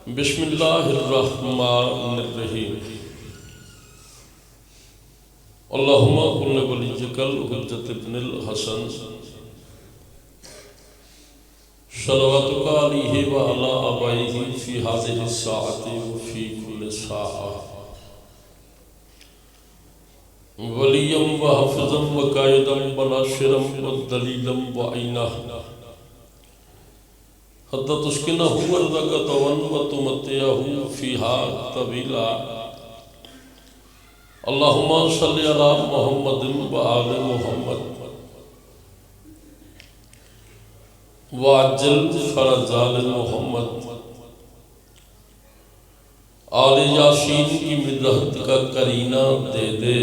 بسم اللہ الرحمن الرحیم اللہم کن ولیجک الحجت ابن الحسن صلواتک علیہ وعلا آبائہ فی هذه الساعة وفی کل ساعة ولیم وحفظم وقائدم وناشرم ودلیلم وعینہ حتی تسکنہ ورزق طوان وتمتعہ فیہا طویلا اللہم صلی علی محمد وآل محمد وعجل فرجال محمد آل یاسین کی مدحت کا کرینہ دے دے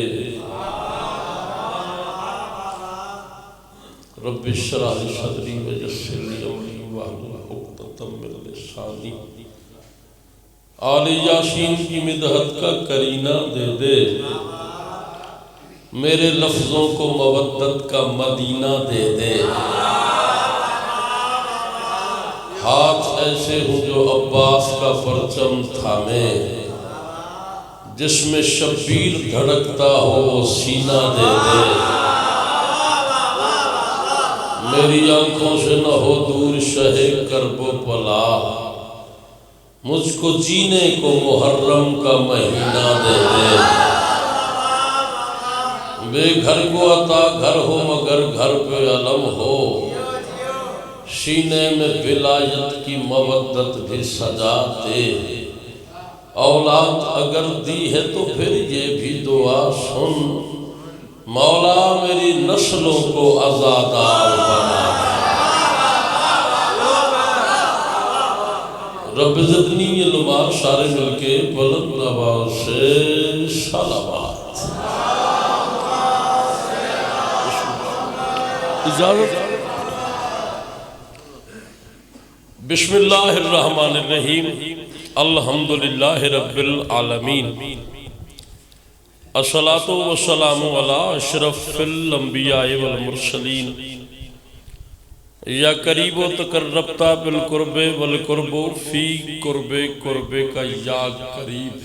رب اشرح لی صدری ویسر لی امری واحلل عقدۃ من لسانی آل یاسین کی مدحت کا کرینہ دے دے میرے لفظوں کو مودت کا مدینہ دے دے ہاتھ ایسے ہوں جو عباس کا پرچم تھامے جس میں شبیر دھڑکتا ہو وہ سینہ دے دے میری آنکھوں سے نہ ہو دور شہ کرب و پلا مجھ کو جینے کو محرم کا مہینہ دے دے بے گھر کو عطا گھر ہو مگر گھر پہ علم ہو سینے میں ولایت کی مودت بھی سجا دے اولاد اگر دی ہے تو پھر یہ بھی دعا سن مولا میری نسلوں کو آزادار بنا رب زدنی علماء سارے مل کے بلند آواز سے صلوات اجازت بسم اللہ الرحمن الرحیم الحمدللہ رب العالمین الصلاة والسلام علی اشرف الانبیاء والمرسلین یا قریب و تقربتا بالقرب والقرب فی قرب قرب کا یا قریب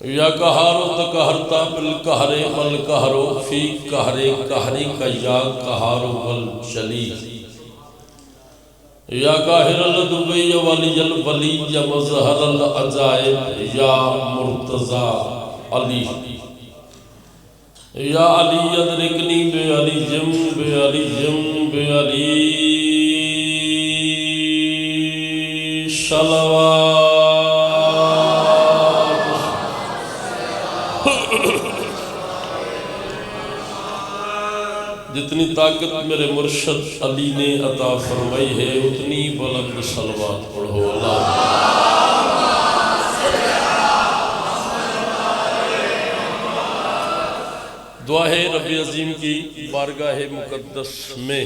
یا قہار و تقہرتا بالقہر والقہر فی قہر قہر کا یا قہار والجلی یا قاہر الدوی ولی الولی یا مظہر العجائب یا مرتضی علی یا علی ادرکنی بے علی جم بے علی جم بے علی صلوات جتنی طاقت میرے مرشد علی نے عطا فرمائی ہے اتنی بلند صلوات پڑھو اللہ دعا ہے رب عظیم کی بارگاہ مقدس میں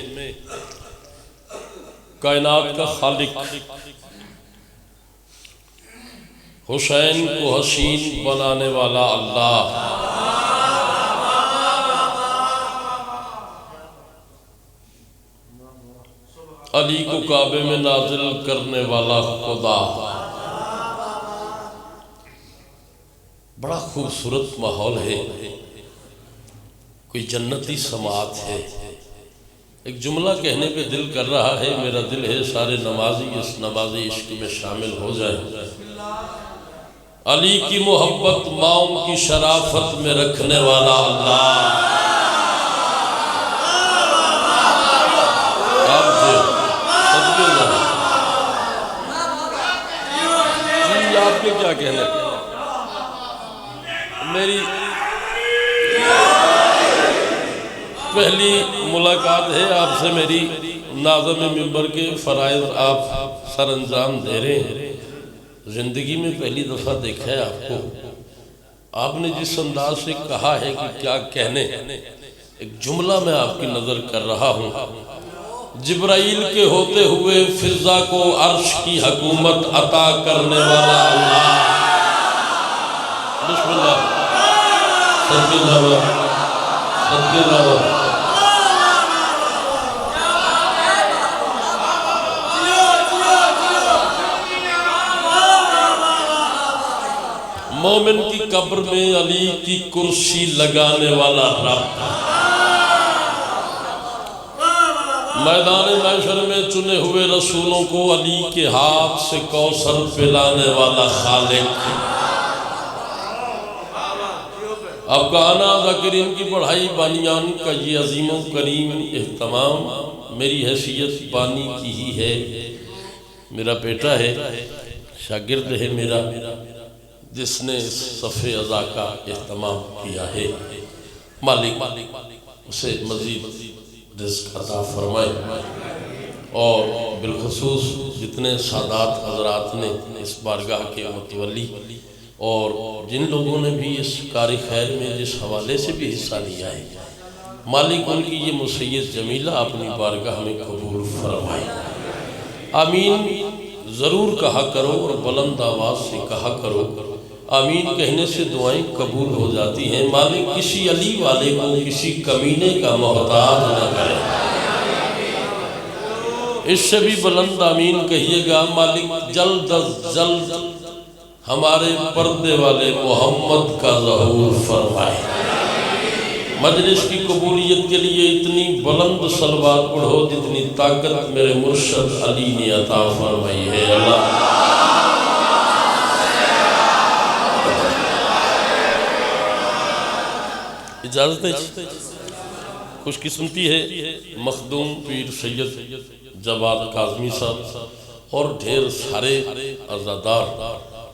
کائنات کا خالق حسین کو حسین بنانے والا اللہ علی کو کعبے میں نازل کرنے والا خدا بڑا خوبصورت ماحول ہے کوئی جنتی سماعت ہے ایک جملہ کہنے پہ دل کر رہا ہے میرا دل ہے سارے نمازی اس نمازی عشق میں شامل ہو جائیں علی کی محبت ماؤں کی شرافت میں رکھنے والا اللہ آپ کے کیا کہنے میری پہلی ملاقات ہے آپ سے میری ناظم منبر کے فرائض آپ سر انجام دے رہے ہیں زندگی میں پہلی دفعہ دیکھا ہے آپ کو آپ نے جس انداز سے کہا ہے کہ کیا کہنے ایک جملہ میں آپ کی نظر کر رہا ہوں جبرائیل کے ہوتے ہوئے فضا کو عرش کی حکومت عطا کرنے والا اللہ بسم اللہ صدقے جاوہ صدقے جاوہ مومن کی قبر میں علی کی کرسی لگانے والا رب، میدان محشر میں چنے ہوئے رسولوں کو علی کے ہاتھ سے کوثر پلانے والا خالق۔ اب کہانا ذاکرین کی پڑھائی بانیان کا یہ عظیم و کریم اہتمام میری حیثیت بانی کی ہی ہے، میرا بیٹا ہے، شاگرد ہے میرا، جس نے اس صفِ عزا کا اہتمام کیا ہے۔ مالک اسے مزید رزق عطا فرمائے، اور بالخصوص جتنے سادات حضرات نے اس بارگاہ کے متولی اور جن لوگوں نے بھی اس کار خیر میں جس حوالے سے بھی حصہ لیا ہے، مالک ان کی یہ مسیت جمیلہ اپنی بارگاہ میں قبول فرمائے۔ آمین ضرور کہا کرو اور بلند آواز سے کہا کرو، آمین کہنے سے دعائیں قبول ہو جاتی ہیں۔ مالک کسی علی والے کو کسی کمینے کا محتاج نہ کرے، اس سے بھی بلند آمین کہیے گا۔ مالک جلد از جلد ہمارے پردے والے محمد کا ظہور فرمائے۔ مجلس کی قبولیت کے لیے اتنی بلند صلوات پڑھو جتنی طاقت میرے مرشد علی نے عطا فرمائی ہے۔ اللہ اجازت ہے، خوش قسمتی ہے مخدوم پیر سید جواد کاظمی صاحب اور ڈھیر سارے عزادار،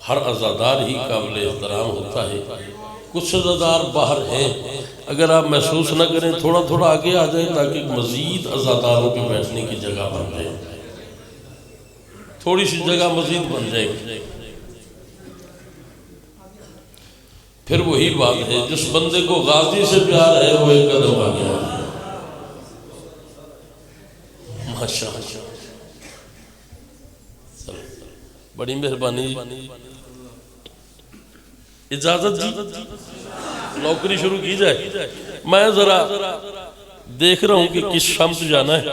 ہر عزادار ہی قابل احترام ہوتا ہے، کچھ عزادار باہر ہیں، اگر آپ محسوس نہ کریں تھوڑا تھوڑا آگے آ جائیں تاکہ مزید عزاداروں کے بیٹھنے کی جگہ بن جائے، تھوڑی سی جگہ مزید بن جائے گی۔ پھر وہی بات ہے، جس بندے کو غازی سے پیار ہے وہ ایک قدم آگے آ جائے۔ ماشاءاللہ، بڑی مہربانی، اجازت جی، نوکری شروع کی جائے۔ میں ذرا دیکھ رہا ہوں کہ کس سمت جانا ہے،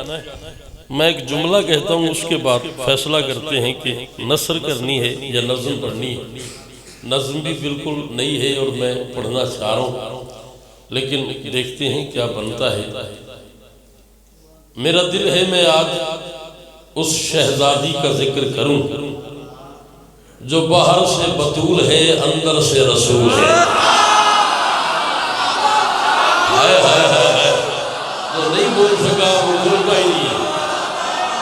میں ایک جملہ کہتا ہوں، اس کے بعد فیصلہ کرتے ہیں کہ نثر کرنی ہے یا نظم پڑھنی ہے۔ نظم بھی بالکل نئی ہے اور میں پڑھنا چاہ رہا ہوں، لیکن دیکھتے ہیں کیا بنتا ہے۔ میرا دل ہے میں آج اس شہزادی کا ذکر کروں جو باہر سے بطول ہے اندر سے رسول ہے۔ ہائے ہائے ہائے، جو نہیں بول سکا وہ بولتا ہی نہیں ہے۔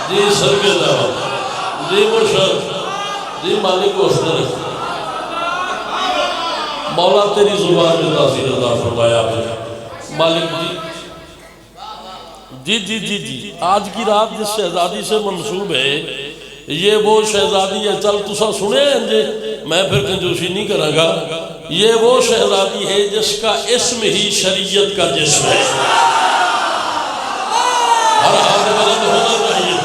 جی سر کے جواب، جی مرشد، جی مالک کو حسن رکھتے، مولا تیری زبان میں تاثیر عطا فرمایا ہے۔ مالک جی جی جی جی، آج کی رات جس شہزادی سے منسوب ہے یہ وہ شہزادی ہے، چل تسا سنے انجے، میں پھر کنجوسی نہیں کروں گا، یہ وہ شہزادی ہے جس کا اسم ہی شریعت کا جسم ہے۔ ہر ہاتھ بلند ہونا چاہیے،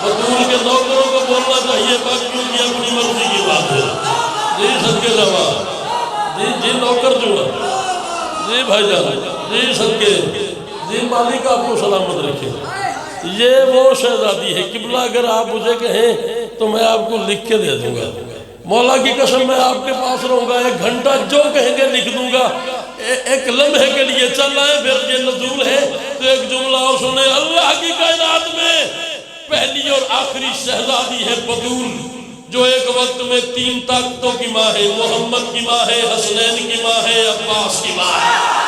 بطول کے نوکروں کو بولنا چاہیے، باقیوں کی اپنی مرضی کی بات ہے۔ جی صدقے جواب، جی نوکر جو ہے، جی بھائی جان، جی صدقے، جی مالک آپ کو سلامت رکھے۔ یہ وہ شہزادی ہے، قبلہ اگر آپ مجھے کہیں تو میں آپ کو لکھ کے دے دوں گا، مولا کی قسم میں آپ کے پاس رہوں گا، 1 گھنٹہ جو کہیں گے لکھ دوں گا، ایک لمحے کے لیے چل آئے، پھر یہ نزول ہے تو ایک جملہ اور سنے۔ اللہ کی کائنات میں پہلی اور آخری شہزادی ہے بطول، جو ایک وقت میں 3 طاقتوں کی ماں ہے، محمد کی ماں ہے، حسنین کی ماں ہے، عباس کی ماں ہے۔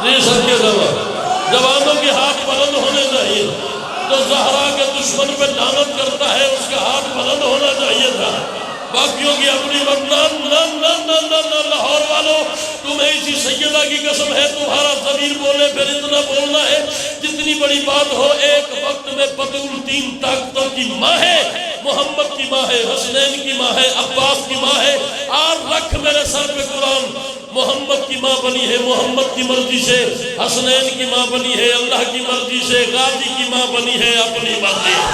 جی سب کے جواب، جوانوں کے ہاتھ بلند ہونے چاہیے، جو زہرا کے دشمن پہ لعنت کرتا ہے اس کا ہاتھ بلند ہونا چاہیے تھا، باقیوں کی اپنی لاہور والوں، تمہیں اسی سیدہ کی قسم ہے تمہارا ضمیر بولے، پھر اتنا بولنا ہے جتنی بڑی بات ہو۔ ایک وقت میں بطول 3 طاقتوں کی ماں ہے، محمد کی ماں ہے، حسنین کی ماں ہے، عباس کی ماں ہے، اور رکھ میرے سر پہ قرآن، محمد کی ماں بنی ہے محمد کی مرضی سے، حسنین کی ماں بنی ہے اللہ کی مرضی سے، غازی کی ماں بنی ہے اپنی مرضی سے۔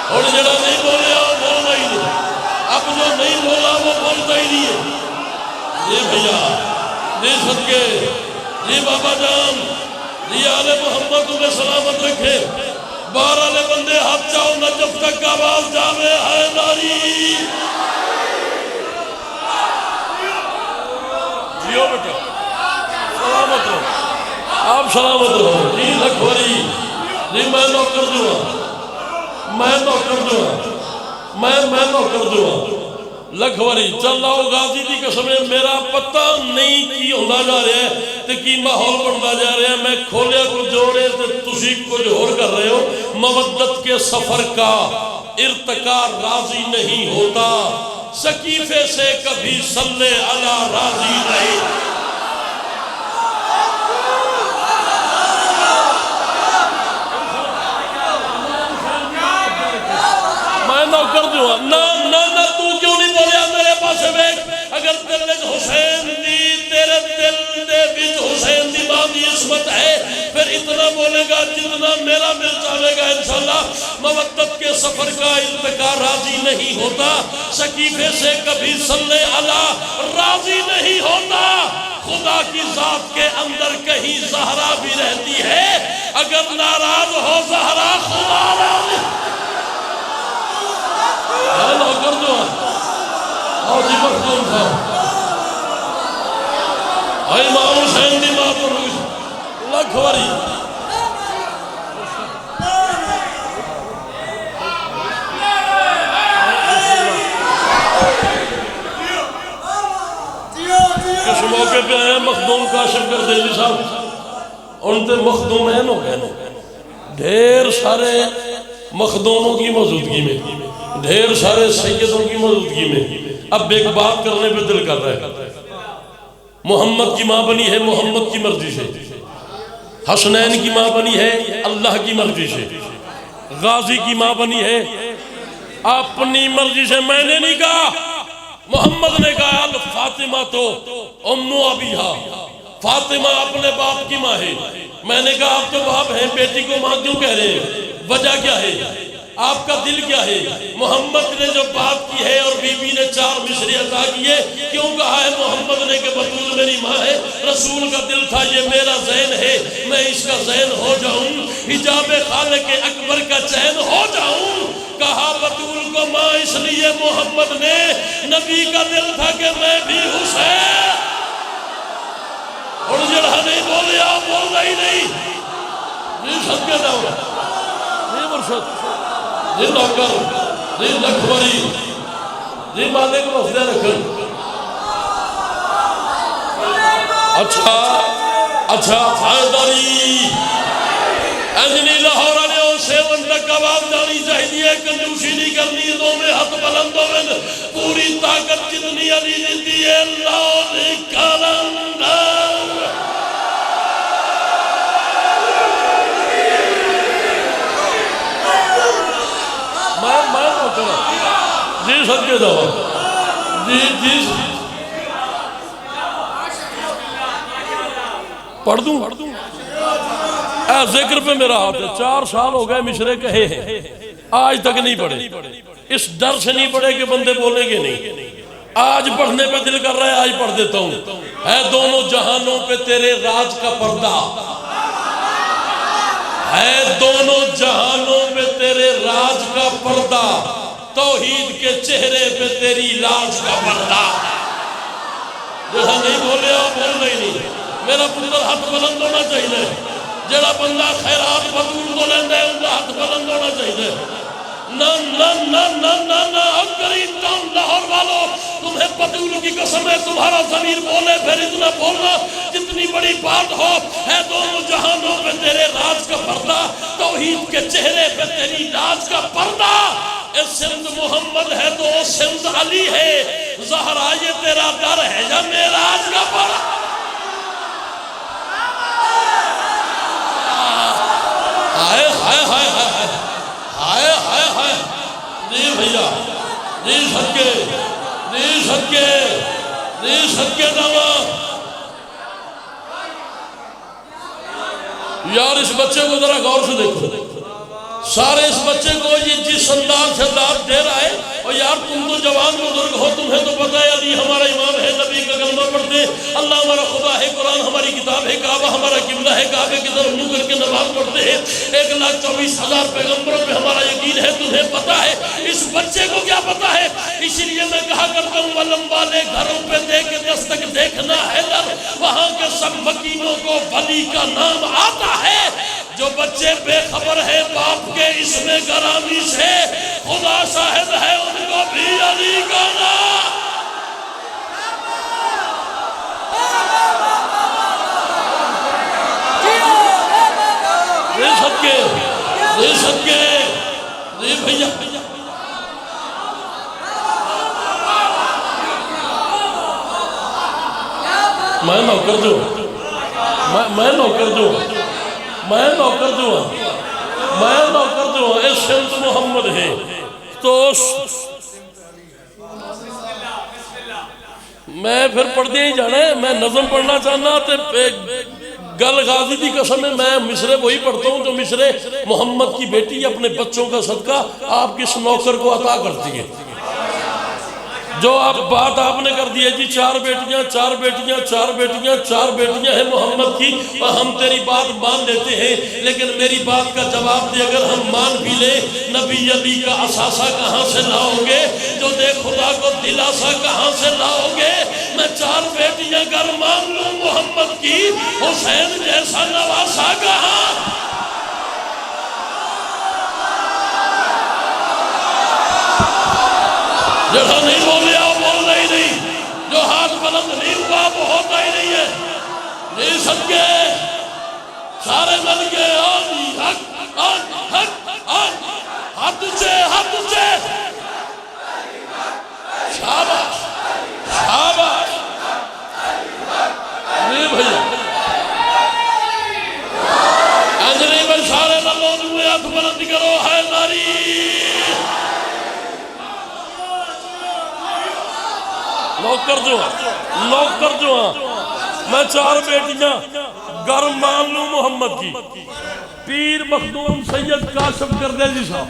اور جڑا نہیں بولے وہ بولنا ہی نہیں، اب جو نہیں بولا وہ بولتا ہی نہیں ہے۔ جی بھیا، جی صدقے، جی بابا جان، جی آل محمد تمہیں سلامت رکھے. بہرحال بندے ہاتھ چاہو نہ جب تک آواز جاوے حیدری. جیو بیٹا سلامت ہو. آپ سلامت ہو. جی لکھوری جی میں نوکر دوں میں نوکر دوں میں نوکر دوں. لکھوری چل لاؤ غازی دی قسمیں میرا پتہ نہیں کی ہوندہ جا رہا ہے تے کی ماحول بڑھتا جا رہا ہے. میں کھولیا کچھ جوڑے تے تسی کچھ اور کر رہے ہو. مودت کے سفر کا ارتقا راضی نہیں ہوتا. سقیفے سے کبھی صلی علی راضی نہیں. میں نوکر دوں نہ تو کیوں نہیں بولیا میرے پاس بیٹھ. اگر دل حسین دی تیرے دل دے بچ حسین دی ماں دی عصمت ہے پھر اتنا بولے گا جتنا میرا مل چاہے گا انشاءاللہ. مودت کے سفر کا ارتقا راضی نہیں ہوتا. سقیفے سے کبھی صلی علی راضی نہیں ہوتا. خدا کی ذات کے اندر کہیں زہرا بھی رہتی ہے. اگر ناراض ہو زہرا خدا راضی. ہیلو کر دو اور جی مخدوم تھا امام حسین دی ماں پر لکھوری. کس موقع پہ آئے مخدوم کاشف کر دیلی صاحب ان تے مخدوم ہیں نو ڈھیر سارے مخدوموں کی موجودگی میں ڈھیر سارے سیدوں کی موجودگی میں. اب ایک بات کرنے پہ دل کر رہا ہے. محمد کی ماں بنی ہے محمد کی مرضی سے. حسنین کی ماں بنی ہے اللہ کی مرضی سے. غازی کی ماں بنی ہے اپنی مرضی سے. میں نے نہیں کہا محمد نے کہا فاطمہ تو ام ابیہا. فاطمہ اپنے باپ کی ماں ہے. میں نے کہا آپ تو باپ ہیں بیٹی کو ماں کیوں کہہ رہے ہیں؟ وجہ کیا ہے؟ آپ کا دل کیا ہے؟ محمد نے جو بات کی ہے اور بی بی نے 4 مصرے عطا کیے کیوں کہا ہے محمد نے کہ بطول میری ماں ہے؟ رسول کا دل تھا یہ میرا زین ہے میں اس کا زین ہو جاؤں. حجاب خالق اکبر کا چین ہو جاؤں. کہا بطول کو ماں اس لیے محمد نے نبی کا دل تھا کہ میں بھی حسین. اور جڑا نہیں بولے آپ بول رہی نہیں. جی صدقے جاؤں جی مرشد جی نوکر جی لکھوری جی مالک مسئلہ رکھن. اچھا حیدری انجنی لاہور آنے اور 7 تک آواز جانی چاہیے. کنجوسی نہیں کرنی. دو میں ہاتھ بلند ہوئے پوری طاقت جتنی علی دیتی ہے اللہ کلندر. جی صدقے دعویٰ جی پڑھ دوں اے ذکر پہ میرا ہاتھ ہے. 4 سال ہو گئے مشرے کہے ہیں آج تک نہیں پڑھے. اس ڈر سے نہیں پڑھے کہ بندے بولیں گے نہیں. آج پڑھنے پہ دل کر رہا ہے آج پڑھ دیتا ہوں. ہے دونوں جہانوں پہ تیرے راج کا پردہ. ہے دونوں جہانوں پہ تیرے راج کا پردہ. توحید کے چہرے پہ تیری لاج کا پردہ. جیسا نہیں بولے آپ بول نہیں. میرا پتر ہاتھ بلند ہونا چاہیے. جڑا بندہ خیرات بطول کو لیندے ان کا ہاتھ بلند ہونا چاہیے. نہ کریم ٹاؤن لاہور والوں تمہیں بطول کی قسم ہے تمہارا ضمیر بولے پھر اتنا بولنا جتنی بڑی بات ہو. ہے دونوں جہانوں پہ تیرے راج کا پردہ. توحید کے چہرے پہ تیری لاج کا پردہ. اے سمت محمد ہے تو سمت علی ہے. زہرا یہ تیرا در ہے یا معراج کا پردہ. ہائے ہائے ہائے ہائے ہائے ہائے ہائے. جی بھیا جی صدقے جی صدقے جی صدقے دعویٰ. یار اس بچے کو ذرا غور سے دیکھو. سارے اس بچے کو یہ جس انداز سے داد دے رہا ہے. اور یار تم تو جوان بزرگ ہو تمہیں تو پتہ ہے علی ہمارا امام ہے نبی کا کلمہ پڑھتے اللہ ہمارا خدا ہے قرآن ہماری کتاب ہے کعبہ ہمارا قبلہ خانقاہ کعبے کی طرف منہ کر کے نماز پڑھتے ہیں، 1,24,000 پیغمبروں پہ ہمارا یقین ہے، تمہیں پتا ہے، اس بچے کو کیا پتا ہے؟ اس لیے میں کہا کرتا ہوں علم والے گھروں پہ دے کے دستک دیکھنا ہے در، وہاں کے سب مکینوں کو ولی کا نام آتا ہے۔ جو بچے بے خبر ہے باپ کے اسم گرامی سے، خدا شاہد ہے ان کو بھی علی کا نام۔ دے صدقے دے بھیا، میں نوکر جو میں نوکر جو اس شمس محمد ہے تو میں پھر پڑھتے ہی جانا ہے۔ میں نظم پڑھنا چاہنا تو گل غازی دی قسم ہے، میں مصرے وہی پڑھتا ہوں جو مصرے محمد کی بیٹی اپنے بچوں کا صدقہ آپ کس نوکر کو عطا کرتی ہے۔ جو بات آپ نے کر دی ہے جی 4 بیٹیاں ہیں محمد کی، اور ہم تیری بات مان لیتے ہیں، لیکن میری بات کا جواب دے اگر ہم مان بھی لیں، نبی علی کا اثاثہ کہاں سے لاؤ گے؟ جو دے خدا کو دلاسا کہاں سے لاؤ گے؟ میں 4 بیٹیاں اگر مان لوں محمد کی، حسین جیسا نواسا کہاں؟ جڑا نہیں بولیا وہ بولنا ہی نہیں، جو ہاتھ بلند نہیں ہوا وہ ہوتا ہی نہیں ہے۔ نہیں صدقے سارے مل کے ہاتھ سے شاباش شاباش نہیں بھیا انجلی میں سارے ملوں دوئے ہاتھ بلند کرو ہے ناری۔ نوکر جو ہاں میں 4 بیٹیاں گر مان لوں محمد کی، پیر مخدوم سید کاشف کردیجی صاحب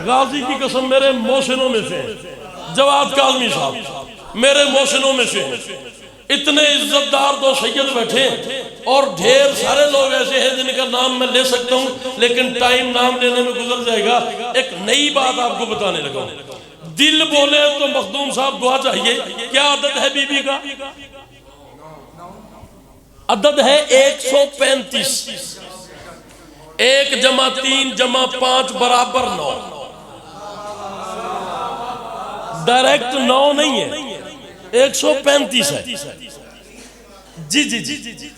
غازی کی قسم میرے محسنوں میں سے، جواد کاظمی صاحب میرے محسنوں میں سے، اتنے عزت دار 2 سید بیٹھے اور ڈھیر سارے لوگ ایسے ہیں جن کا نام میں لے سکتا ہوں، لیکن ٹائم نام لینے میں گزر جائے گا۔ ایک نئی بات آپ کو بتانے لگا ہوں، دل بولے تو مخدوم صاحب دعا چاہیے۔ کیا عدد ہے بی بی کا؟ عدد ہے 135، 1 جمع 3 جمع 5 برابر 9، ڈائریکٹ 9 نہیں ہے، 135 ہے۔ جی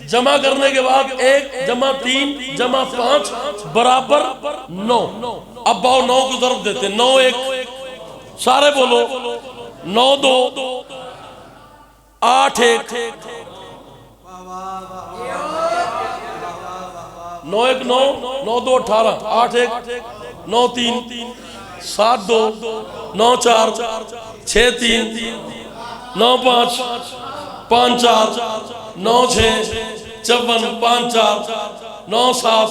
جمع کرنے کے بعد 1 جمع 3 جمع 5 برابر 9۔ اب باؤ 9 کو ضرب دیتے، 9 1 سارے بولو، 9 2 8 1 9 1 9 9 2 18 8 1 9 3 7 2 9 4 6 3 9 5 5 4 9 6 54 5 4 9 7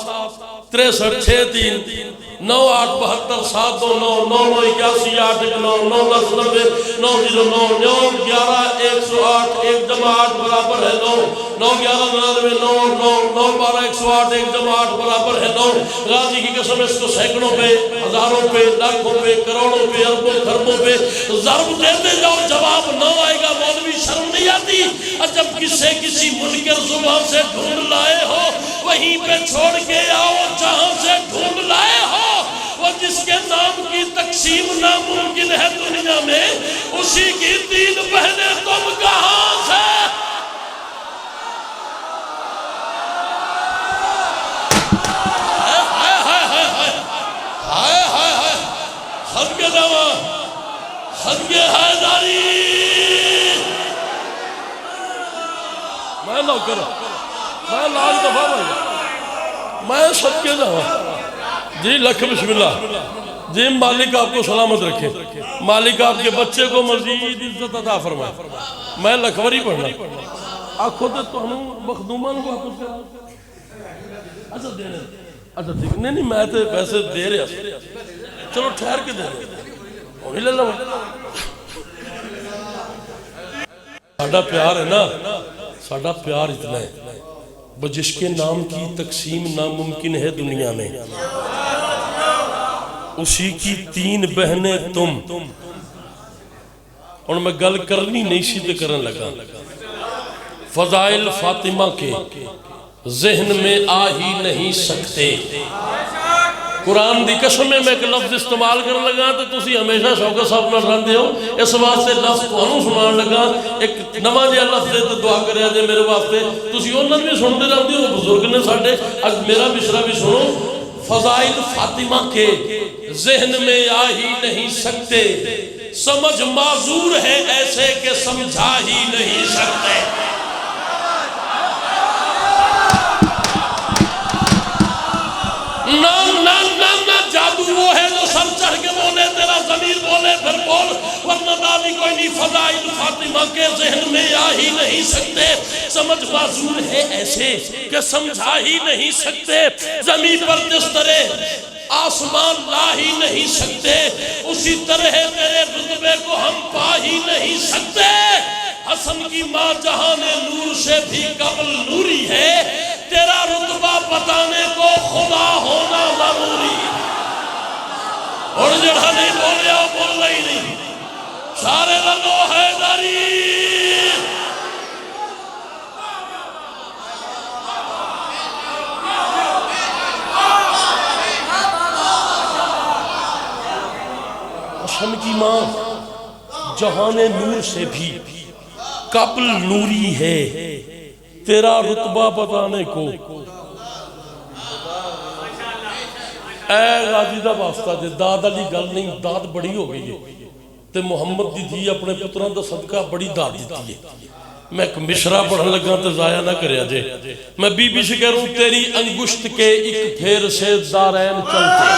63 6 3 9 8 72 7 2 9 9 9 81 8 1 9 9 10 90 9 0 9 9 11 108 1 جمع 8 برابر ہے 9 9 11 99 9 9 9 12 108 1 جمع 8 برابر ہے 9۔ غازی کی قسم اس کو سینکڑوں پہ، ہزاروں پہ، لاکھوں پہ، کروڑوں پہ، اربوں خربوں پہ ضرب دیتے جاؤ، جواب 9 آئے گا۔ مولوی شرم نہیں آتی؟ جب کسی منکر زبان سے ڈھونڈ لائے ہو وہیں پہ چھوڑ کے آؤ جہاں سے ڈھونڈ لائے ہو۔ وہ جس کے نام کی تقسیم ناممکن ہے دنیا میں، اسی کی 3 بہنیں تم کہاں سے؟ صدقے جاواں، صدقے حیداری۔ میں نوکر میں لاج دفعہ میں صدقے جاواں جی لکھ بسم اللہ جی۔ مالک آپ کو سلامت رکھے، مالک آپ کے بچے کو مزید عزت عطا فرمائے۔ میں لکھوری پڑھنا آنکھوں تے تہنوں مخدومان کو آپ سے اچھا دینے اچھا ٹھیک نہیں میں تے پیسے دے رہا چلو ٹھہر کے دے رہے ہونی لے لوں۔ ساڑھا پیار ہے نا، ساڑھا پیار اتنا ہے جس کے نام کی تقسیم ناممکن ہے دنیا میں، اسی کی 3 بہنیں تم. اور میں گل کرنی نہیں سیدھے کرن لگا. فضائل فاطمہ کے ذہن میں آ ہی نہیں سکتے. قرآن دی قسم میں ایک لفظ استعمال کرنے لگا تو تسی ہمیشہ شوکت صاحب نہ رہندے ہو، اس واسطے لفظ تانوں سنان لگا. ایک نواں جہا لفظ ہے تو دعا کریا جے میرے واسطے. تسی انہاں بھی سنتے رہندے ہو، بزرگ نے ساڈے. اج میرا مشرا بھی سنو. فضائل فاطمہ کے ذہن میں آ ہی نہیں سکتے، سمجھ معذور ہے ایسے کہ سمجھا ہی نہیں سکتے. جادو وہ ہے جو سر چڑھ کے بولے، تیرا ضمیر بولے پھر بول، ورنہ دادی کوئی نہیں. فضائل فاطمہ کے ذہن میں آ ہی نہیں سکتے، سمجھ معذور ہے ایسے کہ سمجھا ہی نہیں سکتے. زمین پر جس طرح آسمان لا ہی نہیں سکتے، اسی طرح تیرے رتبے کو ہم پا ہی نہیں سکتے. حسن کی ماں جہان نور سے بھی قبل نوری ہے، تیرا رتبہ بتانے کو خدا ہونا ضروری. اور جڑا نہیں بول رہا بول رہی نہیں، سارے لگو حیدری. حسن کی ماں جہان نور سے بھی قبل نوری ہے، تیرا رتبہ بتانے کو. اے غازی دا واسطہ جے داد علی گل نہیں، داد بڑی ہو گئی ہے تے محمد دی دھی اپنے پتران دا صدقہ بڑی داد دیتی ہے. میں ایک مشرا پڑھن لگا تو ضائع نہ کریا جے. میں بی بی سے کہہ رہا ہوں، تیری انگشت کے ایک پھیر سے دارین چلتے.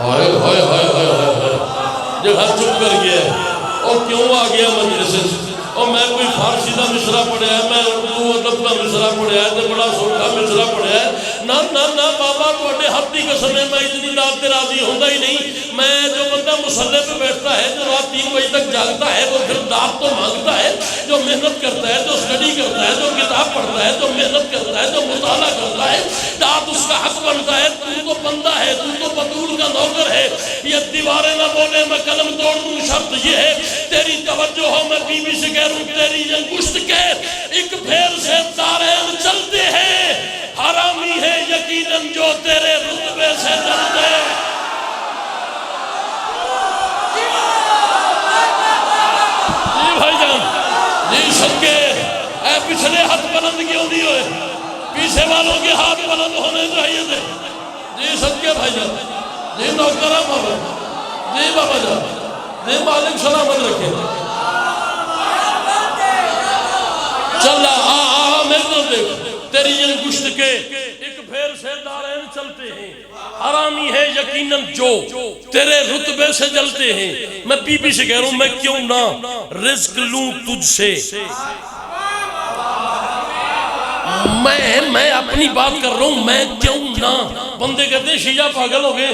ہائے ہائے ہائے ہائے ہائے، جگہ چپ کر گیا ہے. اور کیوں آ گیا مجلس سے؟ اور میں کوئی فارسی دا مصرع پڑھیا ہے، میں اردو ادب دا مصرع پڑھیا ہے تے بڑا سوکھا مصرع پڑھیا ہے. نہ نہ نہ بابا، تواڈے ہاتھ دی قسم ہے میں اتنی رات تے راضی ہوندا ہی نہیں. میں جو بندہ مصلے پہ بیٹھتا ہے، جو رات 3 بجے تک جاگتا ہے، وہ پھر داد تو مانگتا ہے. جو محنت کرتا ہے، جو اسٹڈی کرتا ہے، جو کتاب پڑھتا ہے، جو محنت کرتا ہے، جو مطالعہ کرتا ہے، داد اس کا حق بنتا ہے. تو بندہ ہے، تو بطول کا نوکر ہے. یہ دیواریں نہ بولے میں قلم توڑ دوں، شرط یہ ہے تیری توجہ ہو. میں بی بی سے کہہ رہا ہوں، تیری انگشت کے ایک پھیر سے دارین چلتے ہیں. حرامی ہے یقیناً جو تیرے رتبے سے جلتے. جی بھائی جان، جی صدقے. اے پچھلے ہاتھ بلند کیوں نہیں ہوئے؟ پیچھے والوں کے ہاتھ بلند ہونے چاہیے تھے. جی صدقے بھائی جان. جی نوکرہ بابا، جی بابا جان، جی مالک سلامت رکھے. چل آ میرے طرف دیکھ. تیری انگشت کے ایک پھیر سے دارین چلتے ہیں. حرامی ہے یقیناً جو تیرے رتبے سے جلتے ہیں. میں بی بی سے کہہ رہا ہوں، میں کیوں نہ رزق لوں تجھ سے. میں اپنی بات کر رہا ہوں، میں کیوں نہ. بندے کہتے ہیں شیعہ پاگل ہو گئے،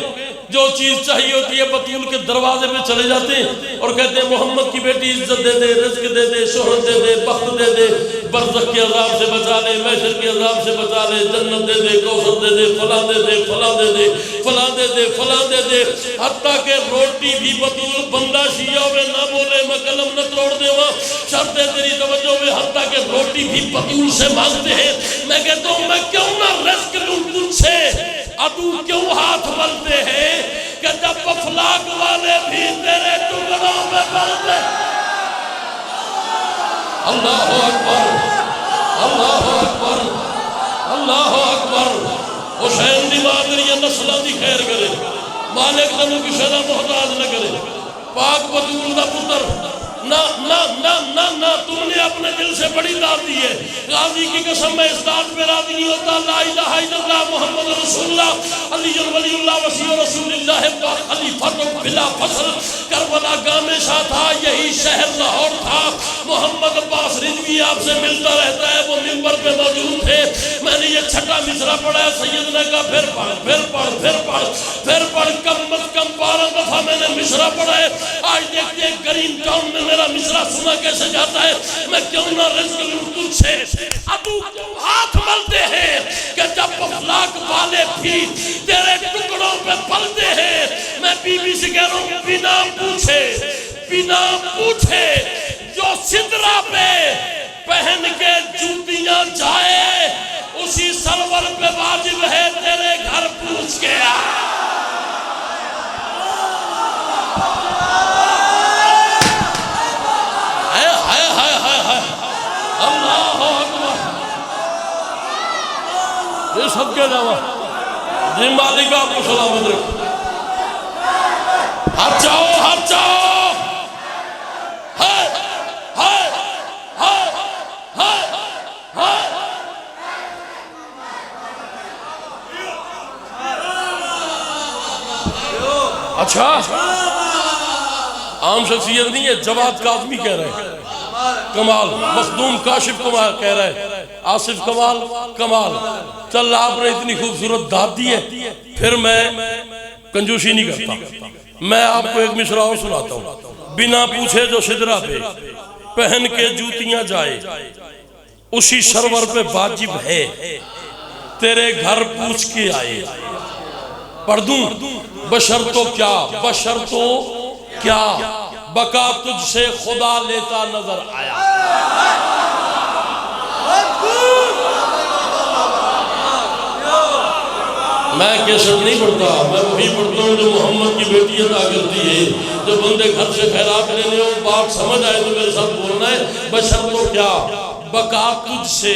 جو چیز چاہیے ہوتی ہے بطول کے دروازے پہ چلے جاتے ہیں اور کہتے ہیں محمد کی بیٹی عزت دے دے، رزق دے دے، شہرت دے دے، بخت دے دے، برزخ کے عذاب سے بچا لے، محشر کے عذاب سے بچا لے، جنت دے دے، کوثر دے دے، فلاں دے دے، فلاں دے دے، فلاں دے دے، فلاں دے دے. حتیٰ کہ روٹی بھی بطول بندہ شیعہ ہوئے نہ بولے میں قلم نہ توڑ دے وہاں. شرط ہے تیری توجہ ہوئے، حتیٰ کہ روٹی بھی بطول سے مانگتے ہیں. میں کہتا ہوں، میں کیوں نہ رزق لوں تجھ سے. عدو کیوں ہاتھ بلتے ہیں کہ جب افلاک والے بھی تیرے ٹکڑوں میں بلتے. اللہ اکبر، اللہ اکبر، اللہ اکبر. حسین دی مادر یہ نسلہ دی خیر کرے، مالک تنو کسی نہ محتاج نہ کرے. پاک بطول دا پتر نہ نہ نہ نہ نہ تم نے اپنے دل سے بڑی داد دی ہے. غازی کی قسم میں اس داد پہ راضی نہیں ہوتا. لا الہ الا اللہ محمد رسول اللہ، علی ولی اللہ وسیع رسول اللہ خلیفہ بلا فصل. کربلا گاہ میں شاہ تھا، یہی شہر لاہور تھا. محمد عباس رضوی آپ سے ملتا رہتا ہے، وہ منبر پہ موجود تھے. میں نے یہ چھٹا مصرع پڑھا ہے. سید نے کہا پھر پڑھ، پھر پڑھ، پھر پڑھ، پھر پڑھ. کم از کم 12 دفعہ میں نے مصرع پڑھا ہے. آج دیکھتے ہیں گرین ٹاؤن میں میرا مصرع سنا کیسے جاتا ہے. میں کیوں نہ رزق لوں تجھ سے، ابو کیوں ہاتھ ملتے ہیں کہ جب افلاک والے بھی تیرے ٹکڑوں پہ پلتے ہیں۔ میں بی بی سے کہہ رہا ہوں بنا پوچھے جو سدرہ پہ پہن کے جوتیاں جائے، اسی سرور پہ واجب ہے تیرے گھر پوچھ کے آئے۔ اللہ اکبر، یہ سب کے جاؤ جی مالک آپ کو سلامت رکھو۔ ہٹ جاؤ ہٹ جاؤ، اچھا عام شخصیت نہیں ہے، جواد کاظمی کہہ رہے ہیں کمال، مخدوم کاشف کمال کہہ رہے ہیں آصف کمال۔ چل آپ نے اتنی خوبصورت داد دی ہے، پھر میں کنجوسی نہیں کرتا، میں آپ کو ایک مصرع اور سناتا ہوں۔ بنا پوچھے جو سدرہ پہ پہن کے جوتیاں جائے، اسی سرور پہ واجب ہے تیرے گھر پوچھ کے آئے۔ پڑھ دوں، بشرطو کیا بقا تجھ سے خدا لیتا نظر آیا۔ میں کیسٹ نہیں پڑھتا، میں وہی پڑھتا ہوں جو محمد کی بیٹی عطا کرتی ہے۔ جو بندے گھر سے خیرات لینے ہو بات سمجھ آئے تو میرے ساتھ بولنا ہے، بشرطو کیا بقا تجھ سے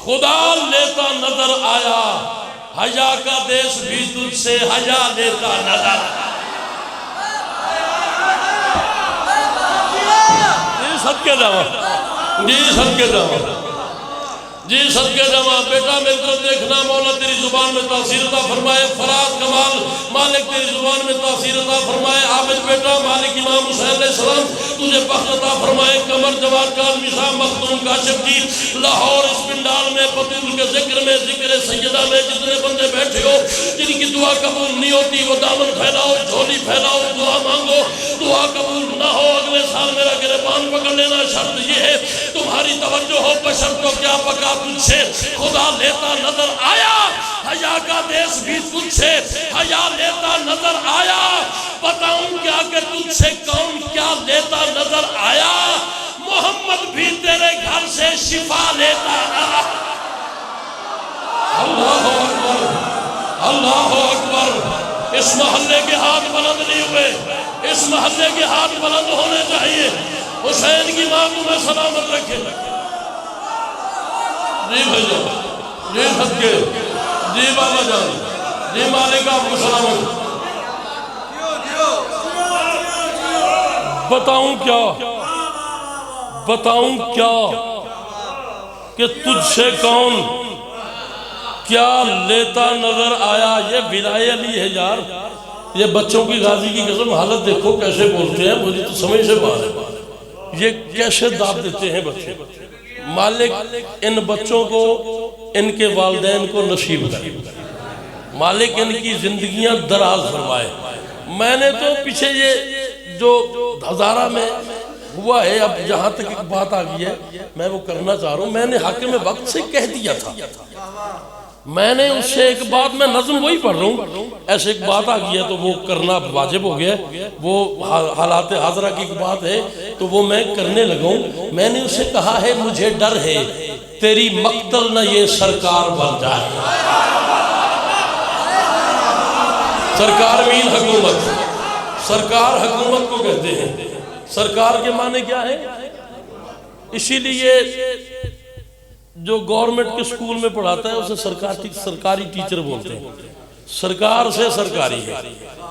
خدا لیتا نظر آیا، حیا کا دیس بھی تجھ سے حیا لیتا نظر آیا۔ صدقے جمع بیٹا میری طرف دیکھنا، مولا تیری زبان میں تاثیر عطا فرمائے۔ فراز کمال مالک تیری زبان میں تاثیر عطا فرمائے۔ عابد بیٹا مالک امام حسین علیہ السلام تجھے بخت عطا فرمائے۔ قمر جواد کاظمی صاحب مخدوم کاشف جی، لاہور اس پنڈال میں بطول کے ذکر میں ذکر سیدہ میں جتنے بندے بیٹھے ہو جن کی دعا قبول نہیں ہوتی، وہ دامن پھیلاؤ، جھولی پھیلاؤ، دعا مانگو۔ دعا قبول نہ ہو اگلے سال میرا گریبان پکڑ لینا، شرط یہ ہے تمہاری توجہ ہو۔ بشر کو کیا بقا تجھ سے خدا لیتا نظر آیا، حیا کا دیس بھی تجھ سے حیا لیتا نظر آیا۔ بتاؤں کیا کہ تجھ سے کون کیا لیتا نظر آیا، محمد بھی تیرے گھر سے شفا لیتا نظر۔ اللہ اکبر اللہ اکبر، اس محلے کے ہاتھ بلند نہیں ہوئے، اس محلے کے ہاتھ بلند ہونے چاہیے۔ حسین کی ماں کو میں سلامت رکھے۔ جی بھائیو، جی صدقے، جی بابا جان، جی مالک آپ کو سلامت۔ بتاؤں کیا کہ تجھ سے کون کیا لیتا نظر آیا۔ یہ ولایہ علی ہے یار، یہ بچوں کی غازی کی قسم حالت دیکھو کیسے بولتے ہیں، مجھے تو سمجھ سے باہر ہے، یہ کیسے داد دیتے ہیں بچے۔ مالک ان بچوں کو ان کے والدین کو نصیب کرے، مالک ان کی زندگیاں دراز فرمائے۔ میں نے تو پیچھے یہ جو ہزارہ میں ہوا ہے، اب جہاں تک ایک بات آگئی ہے میں وہ کرنا چاہ رہا ہوں، میں نے حاکم وقت سے کہہ دیا تھا، میں نے اس سے ایک بات، میں نظم وہی پڑھ رہا ہوں، ایسے ایک بات آگئی ہے تو وہ کرنا واجب ہو گیا، وہ حالات حاضرہ کی ایک بات ہے تو وہ میں کرنے لگا ہوں۔ میں نے اسے کہا ہے مجھے ڈر ہے تیری مقتل نہ یہ سرکار بن جائے۔ سرکار مین حکومت، سرکار حکومت کو کہتے ہیں، سرکار کے معنی کیا ہے؟ اسی لیے جو گورنمنٹ کے سکول میں پڑھاتا ہے اسے سرکاری ٹیچر بولتے ہیں، سرکار سے سرکاری ہے۔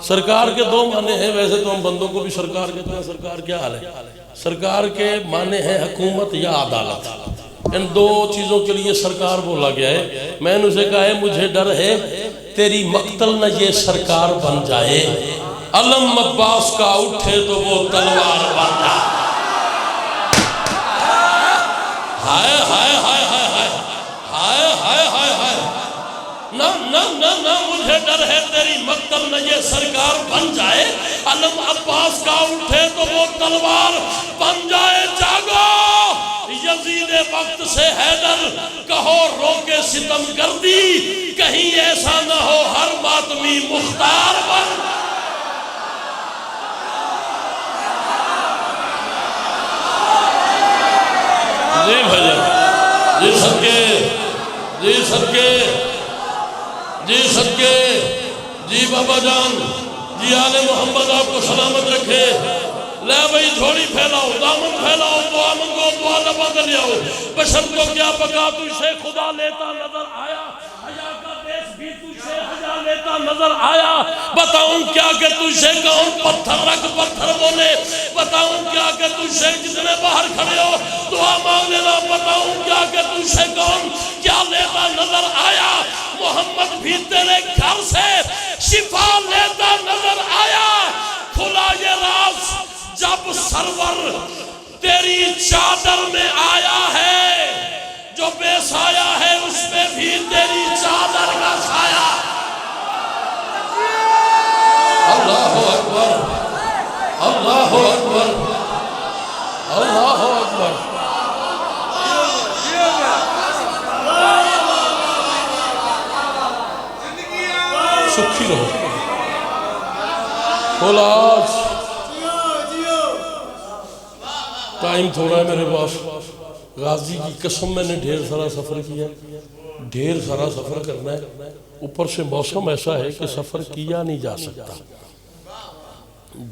سرکار کے دو معنی ہیں، ویسے تو ہم بندوں کو بھی سرکار کہتے ہیں، سرکار کیا حال ہے؟ سرکار کے معنی ہے حکومت یا عدالت، ان دو چیزوں کے لیے سرکار بولا گیا ہے۔ میں نے اسے کہا ہے مجھے ڈر ہے تیری مقتل نہ یہ سرکار بن جائے، علم عباس کا اٹھے تو وہ تلوار بن جائے۔ ہائے ہائے ہائے ہائے ہائے ہائے ہائے ہائے، نہ مجھے ڈر ہے تیری مقتل نہ یہ سرکار بن جائے، علم عباس کا اٹھے تو وہ تلوار بن جائے۔ جاگو وقت سے حیدر کہو روکے ستم گردی کہیں ایسا نہ ہو ہر ماتمی مختار بن جی بھائی جی صدقے جی صدقے جی صدقے جی بابا جان جی آل محمد آپ کو سلامت رکھے لے بھئی جھوڑی پھیلاؤ دامن پھیلاؤ دعا منگو دعا لبا دلیاؤ بشر کو کیا پکا تجھے خدا لیتا نظر آیا حیا کا دیس بھی تجھے حیا لیتا نظر آیا بتاؤں کیا کہ تجھے کون پتھر رکھ پتھر بولے بتاؤں کیا کہ تجھے جتنے باہر کھڑے ہو دعا مانگ لینا بتاؤں کیا کہ تجھے کون کیا لیتا نظر آیا محمد بھی تیرے گھر سے شفا لیتا نظر آیا کھلا یہ راز جب سرور تیری چادر میں آیا ہے جو بے سایہ ہے اس پہ بھی تیری چادر کا سایہ اللہ اکبر اللہ اکبر اللہ اکبر سکھی رہو کھولاج ٹائم تھوڑا ہے میرے پاس غازی کی قسم میں نے ڈھیر سارا سفر کیا ڈھیر سارا سفر کرنا ہے اوپر سے موسم ایسا ہے کہ سفر کیا نہیں جا سکتا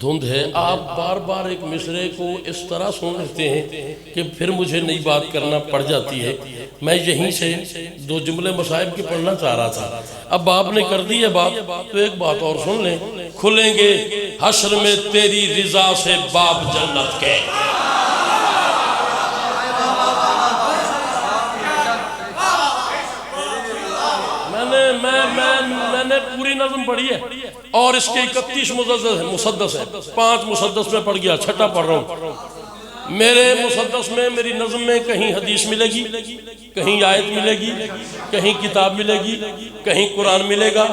دھند ہے آپ بار بار ایک مصرے کو اس طرح سن لیتے ہیں کہ پھر مجھے نئی بات کرنا پڑ جاتی ہے میں یہیں سے دو جملے مصائب کی پڑھنا چاہ رہا تھا اب آپ نے کر دی ہے بات تو ایک بات اور سن لیں کھلیں گے حشر میں تیری رضا سے باب جنت کے میں نے پوری نظم پڑھی ہے اور اس کے 31 مسدس ہیں 5 مسدس میں پڑھ گیا چھٹا پڑھ رہا ہوں میرے مسدس میں میری نظم میں کہیں حدیث ملے گی کہیں آیت ملے گی کہیں کتاب ملے گی کہیں قرآن ملے گا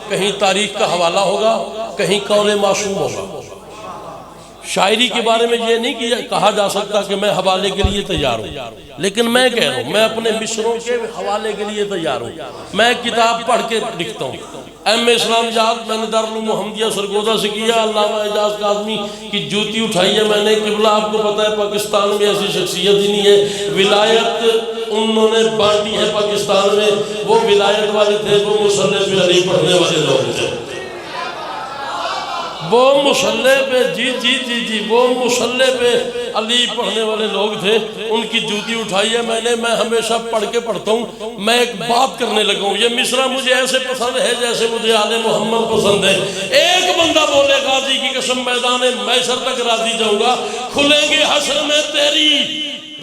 کہیں تاریخ کا حوالہ ہوگا کہیں قول معصوم ہوگا شاعری کے بارے میں یہ نہیں کہا جا سکتا کہ میں حوالے کے لیے تیار ہوں لیکن میں کہہ رہا ہوں میں اپنے مصروں کے حوالے کے لیے تیار ہوں میں کتاب پڑھ کے لکھتا ہوں ایم اسلام جاد میں نے دارالعلوم محمدیہ سرگودا سے کیا علامہ اعجاز کاظمی کی جوتی اٹھائی ہے میں نے قبلہ آپ کو پتہ ہے پاکستان میں ایسی شخصیت ہی نہیں ہے ولایت انہوں نے بانٹی ہے پاکستان میں وہ ولایت والے تھے وہ مصلح پہ علی پڑھنے والے لوگ تھے وہ مصلح پہ جی وہ مصلح پہ علی پڑھنے والے لوگ تھے ان کی جوتی اٹھائی ہے میں ہمیشہ پڑھ کے پڑھتا ہوں میں ایک بات کرنے لگا ہوں یہ مصرع مجھے ایسے پسند ہے جیسے مجھے آل محمد پسند ہے ایک بندہ بولے غازی کی قسم میدان محشر تک راضی جاؤں گا کھلیں گے حشر میں تیری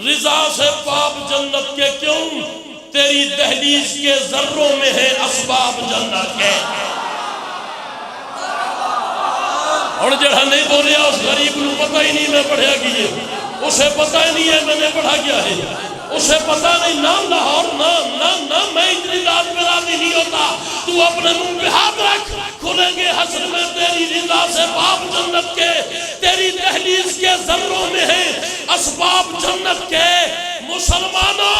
رضا سے باب جنت کے کیوں تیری دہلیز کے ذروں میں ہے اسباب جنت کے اور جڑا نہیں بولیا اس غریب کو پتہ ہی نہیں میں پڑھیا کیے اسے پتہ ہی نہیں ہے میں نے پڑھا کیا ہے اسے پتہ نہیں نہ لاہور نہ میں اتنی داد پہ راضی نہیں ہوتا تو اپنے منہ پہ ہاتھ رکھ کھلیں گے حشر میں تیری رضا سے باب جنت کے تیری دہلیز کے ذروں میں ہیں اسباب جنت کے مسلمانوں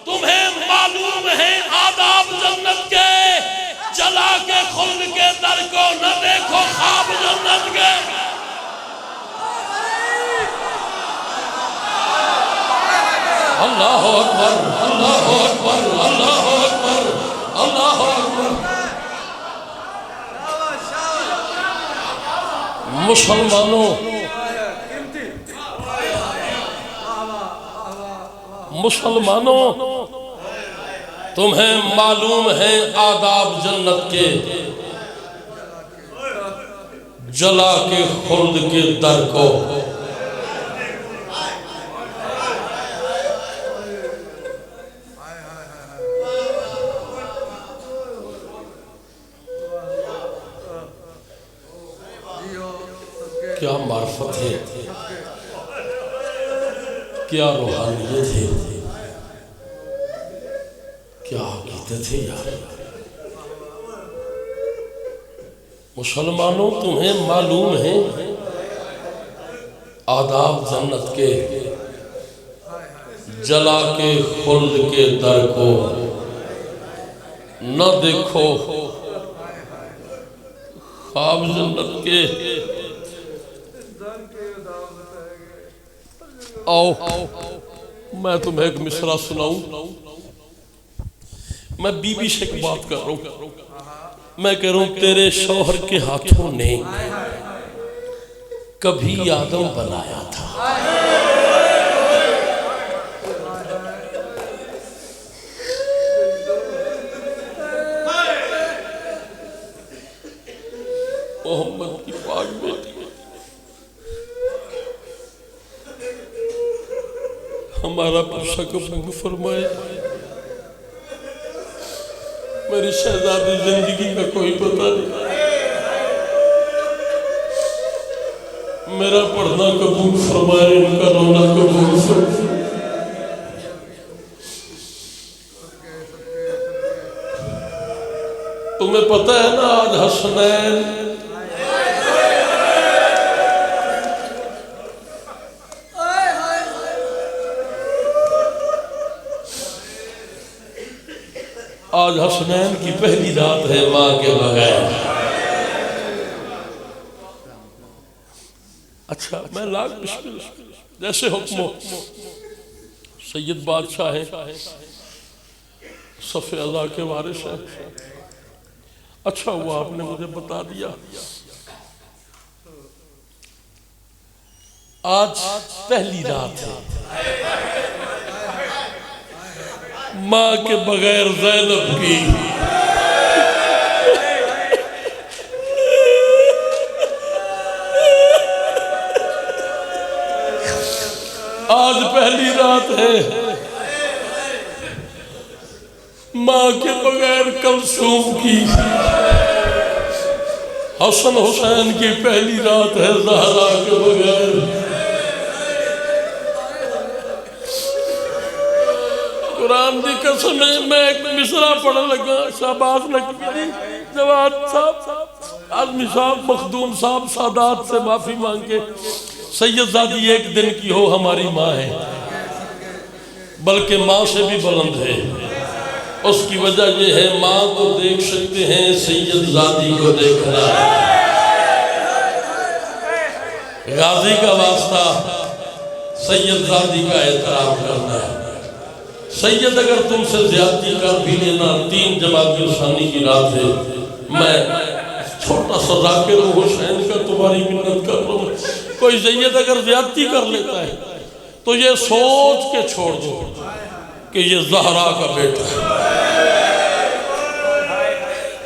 تمہیں معلوم ہے آداب جنت کے جلا کے خلد کے در کو نہ دیکھو خواب جنت کے اللہ اکبر اللہ اکبر اللہ اکبر اللہ اکبر مسلمانوں تمہیں معلوم ہے آداب جنت کے جلا کے خلد کے در کو کیا معرفت ہے کیا روحانیت ہے کیا عقیدت ہے یار مسلمانوں تمہیں معلوم ہے آداب جنت کے جلا کے خلد کے در کو نہ دیکھو، خواب جنت کے آؤ میں تمہیں ایک مصرع سناؤں۔ میں بی بی سے ایک بات کر رہا ہوں، میں کہہ رہا ہوں تیرے شوہر کے ہاتھوں نے کبھی آدم بنایا تھا، محمد کی پاک بیٹی ہمارا پرشا قبول فرمائے۔ میری شہزادی زندگی کا کوئی پتہ نہیں، میرا پڑھنا قبول فرمائے، ان کا رونا قبول فرمائے۔ تمہیں پتہ ہے نا آج حسنین آج حسنین کی پہلی رات ہے ماں کے بغیر۔ اچھا میں لاکھ بسم جیسے حکم ہو، سید بادشاہ ہیں، صف اعضاء کے وارث ہیں، اچھا ہوا آپ نے مجھے بتا دیا۔ آج پہلی رات ہے ماں کے بغیر زینب کی، آج پہلی رات ہے ماں کے بغیر کلثوم کی، حسن حسین کی پہلی رات ہے زہرا کے بغیر۔ قرآن دی قسم میں ایک مصرع پڑھنے لگا، شہباز نقوی جواد صاحب، آدمی صاحب، مخدوم صاحب، سادات سے معافی مانگ کے، سید زادی ایک دن کی ہو ہماری ماں ہے، بلکہ ماں سے بھی بلند ہے۔ اس کی وجہ یہ ہے ماں کو دیکھ سکتے ہیں، سید زادی کو دیکھنا ہے۔ غازی کا واسطہ سید زادی کا احترام کرنا ہے۔ سید اگر تم سے زیادتی کر بھی لینا، 3 جمادی الثانی کی رات ہے، میں چھوٹا سا ذاکر حسین کا تمہاری منت کر رہا ہوں، کوئی سید اگر زیادتی کر لیتا ہے تو یہ سوچ کے چھوڑ دو کہ یہ زہرا کا بیٹا ہے،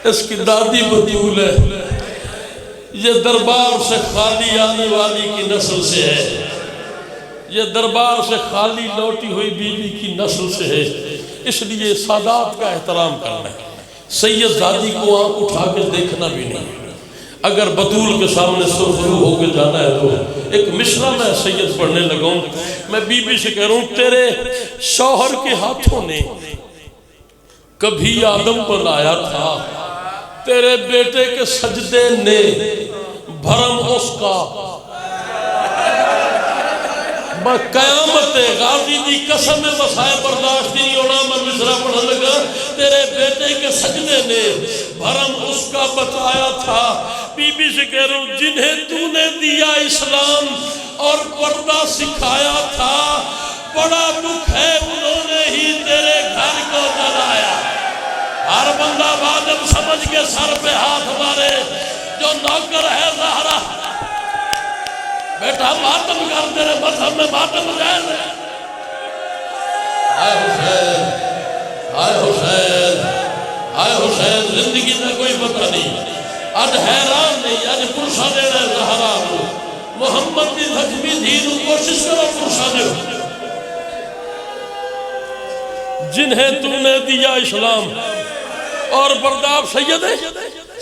اس کی دادی بطول ہے، یہ دربار سے خالی آنے والی کی نسل سے ہے، یہ دربار سے خالی لوٹی ہوئی بیوی کی نسل سے ہے، اس لیے سادات کا احترام کرنا ہے۔ سید زادی کو آنکھ اٹھا کے دیکھنا بھی نہیں، اگر بطول کے سامنے سرخرو ہو کے جانا ہے تو ایک مصرع میں سید پڑھنے لگا ہوں۔ میں بی بی سے کہہ رہا ہوں تیرے شوہر کے ہاتھوں نے کبھی آدم بنایا تھا، تیرے بیٹے کے سجدے نے بھرم اس کا قیامت غازی دی قسم میں مسائل برداشت نہیں ہونا۔ میں مصرع پڑھنے لگا، تیرے بیٹے کے سجدے نے بھرم اس کا بتایا تھا۔ بی بی سے کہہ رہا ہوں جنہیں تو نے دیا اسلام اور پردہ سکھایا تھا، بڑا دکھ ہے انہوں نے ہی تیرے گھر کو جلایا۔ ہر بندہ واجب سمجھ کے سر پہ ہاتھ مارے، جو نوکر ہے زہرا بیٹا ماتم کر، تیرے مذہب میں ماتم جائز ہے۔ آئے حسین، آئے حسین، آئے حسین، زندگی میں کوئی پتہ نہیں، آج حیران نہیں، آج پرسا دینا ہے زہرا کو، محمد کی زخمی دین کوشش کرو پرسا دے۔ جنہیں تم نے دیا اسلام اور برداب سید ہے،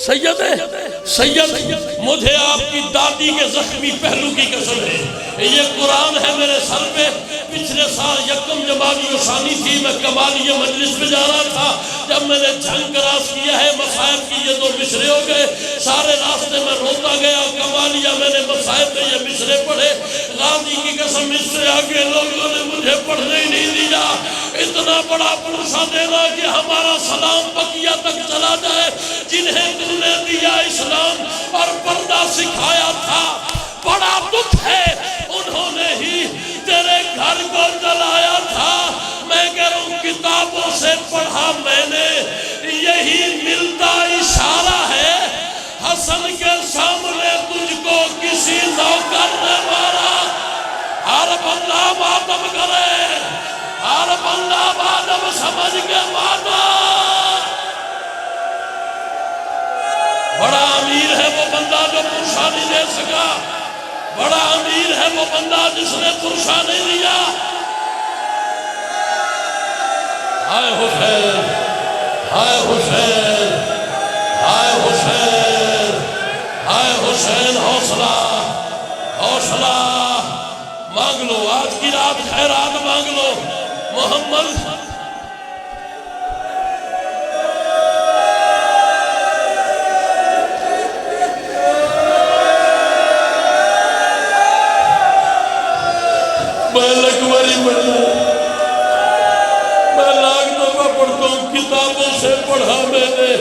سید ہے، سید مجھے آپ کی دادی کے زخمی پہلو کی قسم ہے، یہ قرآن ہے میرے سر پہ۔ پچھلے سال یکم جمادی الثانی تھی، میں کمالیہ مجلس پہ جا رہا تھا، جب میں نے جھنگ کراس کیا ہے مصائب کی یہ 2 مصرے ہو گئے، سارے راستے میں روتا گیا، کمالیہ میں نے مصائب میں یہ مصرے پڑھے، غازی کی قسم اس سے آگے لوگوں نے مجھے پڑھنے ہی نہیں دیا۔ اتنا بڑا پرسہ دینا کہ ہمارا سلام بقیہ تک چلا جائے، جنہیں تم نے دیا اسلام اور پردہ سکھایا تھا، بڑا دکھ ہے انہوں نے ہی تیرے گھر کو جلایا تھا۔ میں کہہ رہا ہوں کتابوں سے پڑھا میں نے، یہی ملتا اشارہ ہے، حسن کے سامنے تجھ کو کسی نوکر نے مارا۔ ہر بندہ ماتم کرے، ہر بندہ ماتم سمجھ کے مانا۔ بڑا امیر ہے وہ بندہ جو پرسہ نہیں دے سکا، بڑا امیر ہے وہ بندہ جس نے پرسہ نہیں دیا۔ ہائے حسین، ہائے حسین، ہائے حسین، ہائے حسین، حوصلہ حوصلہ مانگ لو، آج کی رات خیرات مانگ لو۔ محمد میں لکھوری پڑھتا ہوں، میں لاکھ دفعہ پڑھتا ہوں، کتابوں سے پڑھا میں نے،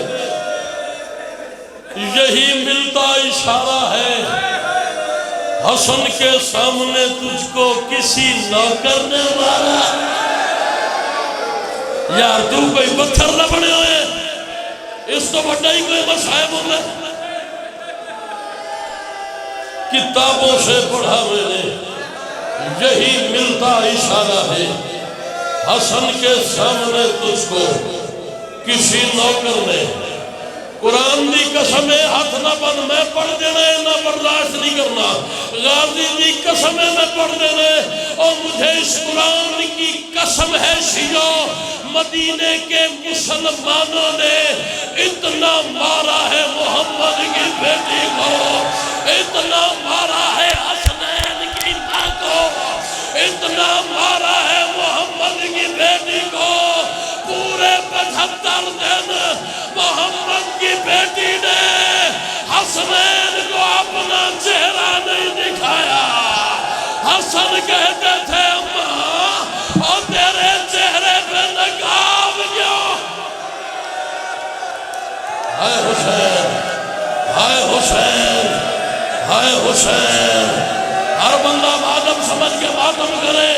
یہی ملتا اشارہ ہے، حسن کے سامنے تجھ کو کسی نوکر نے مارا۔ یار تو کوئی پتھر نہ بنے ہوئے، اس تو بڑا ہی کوئی مصائب ہوگا۔ کتابوں سے پڑھا میں نے، یہی ملتا اشارہ ہے، حسن کے سامنے تجھ کو کسی نوکر نے۔ قرآن دی قسم ہاتھ نہ بن، میں پڑھ دینے نہ برداشت نہیں کرنا۔ غازی دی قسم میں پڑھ دینے، اور مجھے اس قرآن کی قسم ہے شیعو، مدینے کے مسلمانوں نے اتنا مارا ہے محمد کی بیٹی کو، اتنا مارا ہے حسنین کی ماں کو، اتنا مارا ہے محمد کی بیٹی کو۔ پورے 75 دن محمد کی بیٹی نے حسنین کو اپنا چہرہ نہیں دکھایا۔ حسن کہتے تھے اماں اور تیرے چہرے پہ نقاب کیوں؟ ہائے حسین، ہائے حسین، ہائے حسین۔ ہر بندہ ماتم سمجھ کے ماتم کرے،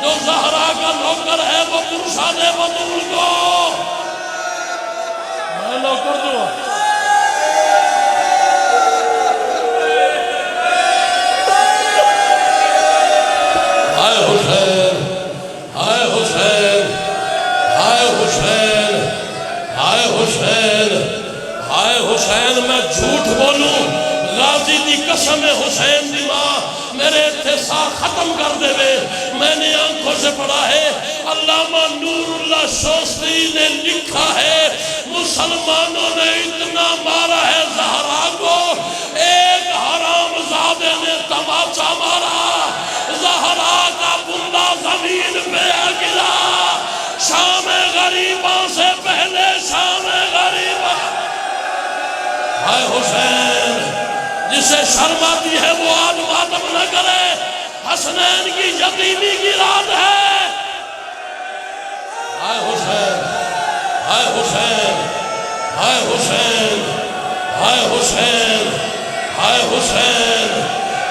جو زہرا کا نوکر ہے وہ پرسہ دے بطول کو۔ میں نوکر دوں، ہائے حسین، ہائے حسین، ہائے حسین، ہائے حسین، ہائے حسین۔ میں جھوٹ بولوں، غازی دی قسم حسین دی ماں میرے اتحسار ختم کر دے وے۔ میں نے آنکھوں سے پڑھا ہے، علامہ نور اللہ شوستی نے لکھا ہے، مسلمانوں نے اتنا مارا ہے زہرا کو، ایک حرام زادے نے تماچا مارا، زہرا کا بندہ زمین پہ گرا۔ شام غریباں سے پہلے شام غریباں۔ ہائے حسین، جسے شرم آتی ہے وہ آج ماتم نہ کرے، حسنین کی یتیمی کی رات ہے۔ ہائے حسین، ہائے حسین، ہائے حسین، ہائے حسین، ہائے حسین،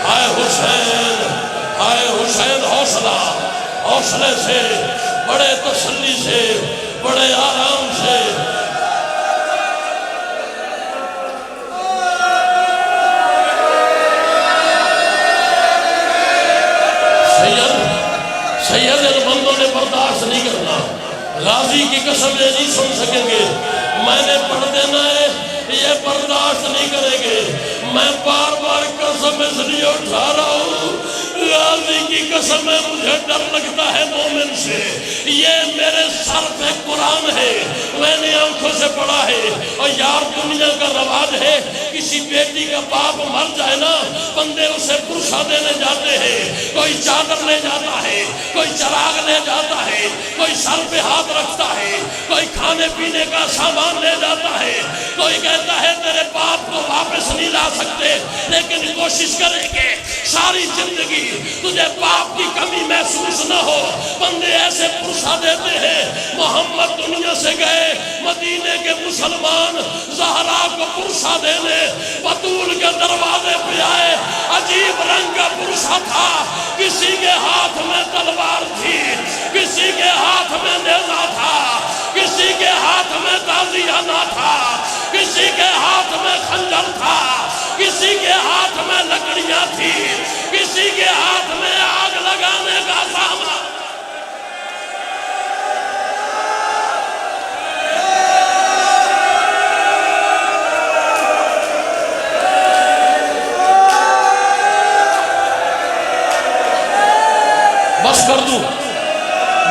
ہائے حسین، ہائے حسین۔ حوصلہ، حوصلے سے، بڑے تسلی سے، بڑے آرام سے۔ سید ان بندوں نے برداشت نہیں کرنا، غازی کی قسم یہ نہیں سن سکیں گے، میں نے پڑھ دینا ہے، یہ برداشت نہیں کریں گے۔ میں بار بار قسم اس لیے اٹھا رہا ہوں، غازی کی قسم ہے، مجھے ڈر لگتا ہے مومن سے۔ یہ میرے سر پہ قرآن ہے، میں نے آنکھوں سے پڑھا ہے، اور یار دنیا کا رواج ہے کسی بیٹی کا باپ مر جائے نا، بندے اسے پرسا دینے جاتے ہیں، کوئی چادر لے جاتا ہے، کوئی چراغ لے جاتا ہے، کوئی سر پہ ہاتھ رکھتا ہے، کوئی کھانے پینے کا سامان لے جاتا ہے، کوئی کہتا ہے تیرے باپ کو واپس نہیں لا سکتے لیکن کوشش کریں گے ساری زندگی تجھے باپ کی کمی محسوس نہ ہو۔ بندے ایسے پرسا دیتے ہیں۔ محمد دنیا سے گئے، مدینے کے مسلمان زہرا کو پرسا دینے بطول کے دروازے پہ آئے۔ عجیب رنگ کا پرسا تھا، کسی کے ہاتھ میں تلوار تھی، کسی کے ہاتھ میں نیزہ تھا، کسی کے ہاتھ میں تازیانہ تھا، کسی کے ہاتھ میں خنجر تھا، کسی کے ہاتھ میں لکڑیاں تھی، کسی کے ہاتھ میں آگ لگانے کا سامان۔ بس کر دوں،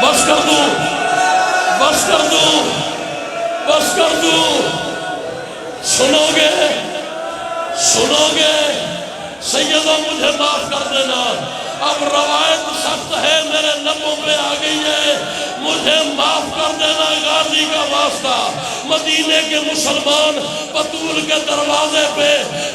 بس کر دوں، بس کر دوں، بس کر دوں۔ سنو گے، سنو گے؟ سیدہ مجھے معاف کر دینا، اب روایت سخت ہے، میرے لبوں پہ آ گئی ہے، مجھے معاف کر دینا غازی کا واسطہ۔ مدینے کے مسلمان بطول کے دروازے پہ